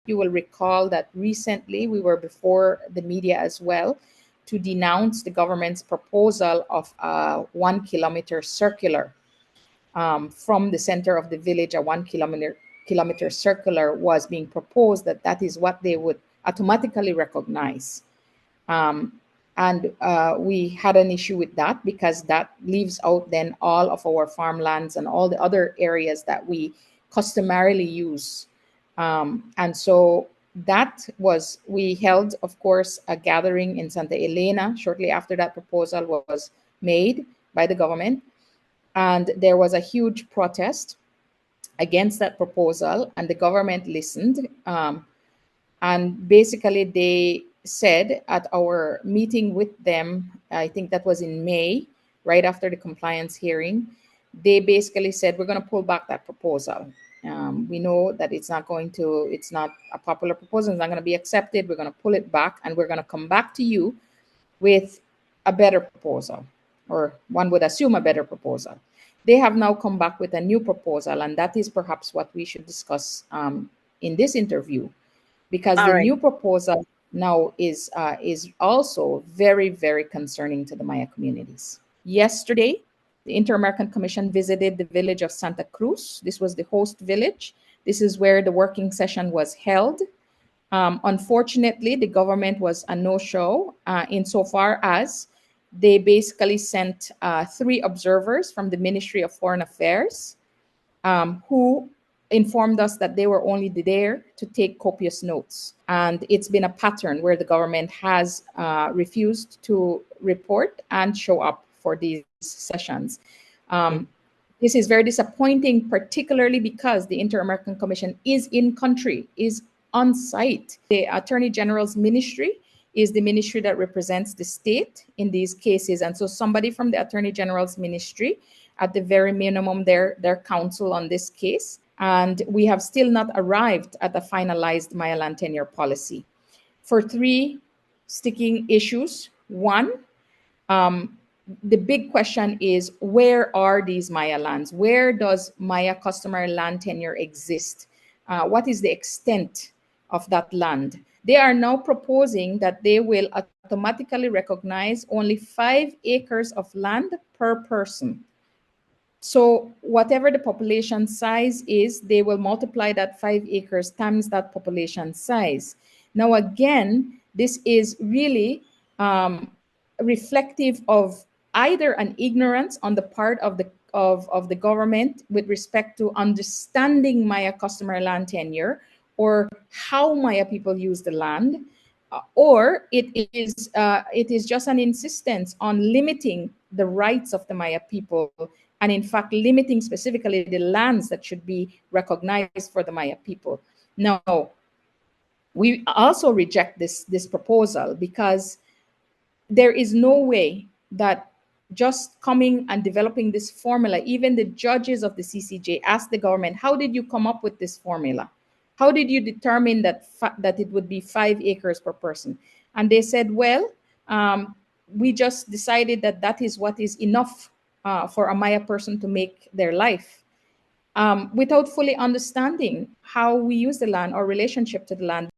you will recall that recently we were before the media as well to denounce the government's proposal of a 1 kilometer circular from the center of the village. A 1 kilometer circular was being proposed, that is what they would automatically recognize. And we had an issue with that because that leaves out then all of our farmlands and all the other areas that we customarily use. And so we held, of course, a gathering in Santa Elena shortly after that proposal was made by the government. And there was a huge protest against that proposal, and the government listened. And basically, they said at our meeting with them, I think that was in May, right after the compliance hearing, they basically said, we're going to pull back that proposal. We know that it's not a popular proposal, it's not going to be accepted. We're going to pull it back, and we're going to come back to you with a better proposal, or one would assume a better proposal. They have now come back with a new proposal, and that is perhaps what we should discuss in this interview, because the new proposal now is also very, very concerning to the Maya communities. Yesterday, the Inter-American Commission visited the village of Santa Cruz. This was the host village. This is where the working session was held. Unfortunately, the government was a no-show insofar as they basically sent 3 observers from the Ministry of Foreign Affairs who informed us that they were only there to take copious notes. And it's been a pattern where the government has refused to report and show up for these sessions. This is very disappointing, particularly because the Inter-American Commission is in country, is on site. The Attorney General's ministry is the ministry that represents the state in these cases. And so somebody from the Attorney General's ministry, at the very minimum, their counsel on this case. And we have still not arrived at a finalized Maya land tenure policy. For 3 sticking issues, one, the big question is, where are these Maya lands? Where does Maya customary land tenure exist? What is the extent of that land? They are now proposing that they will automatically recognize only 5 acres of land per person. So whatever the population size is, they will multiply that 5 acres times that population size. Now, again, this is really reflective of either an ignorance on the part of the government with respect to understanding Maya customary land tenure, or how Maya people use the land, or it is just an insistence on limiting the rights of the Maya people, and in fact limiting specifically the lands that should be recognized for the Maya people. Now, we also reject this proposal because there is no way that just coming and developing this formula, even the judges of the CCJ asked the government, how did you come up with this formula? How did you determine that it would be 5 acres per person? And they said, well, we just decided that is what is enough for a Maya person to make their life, without fully understanding how we use the land, our relationship to the land.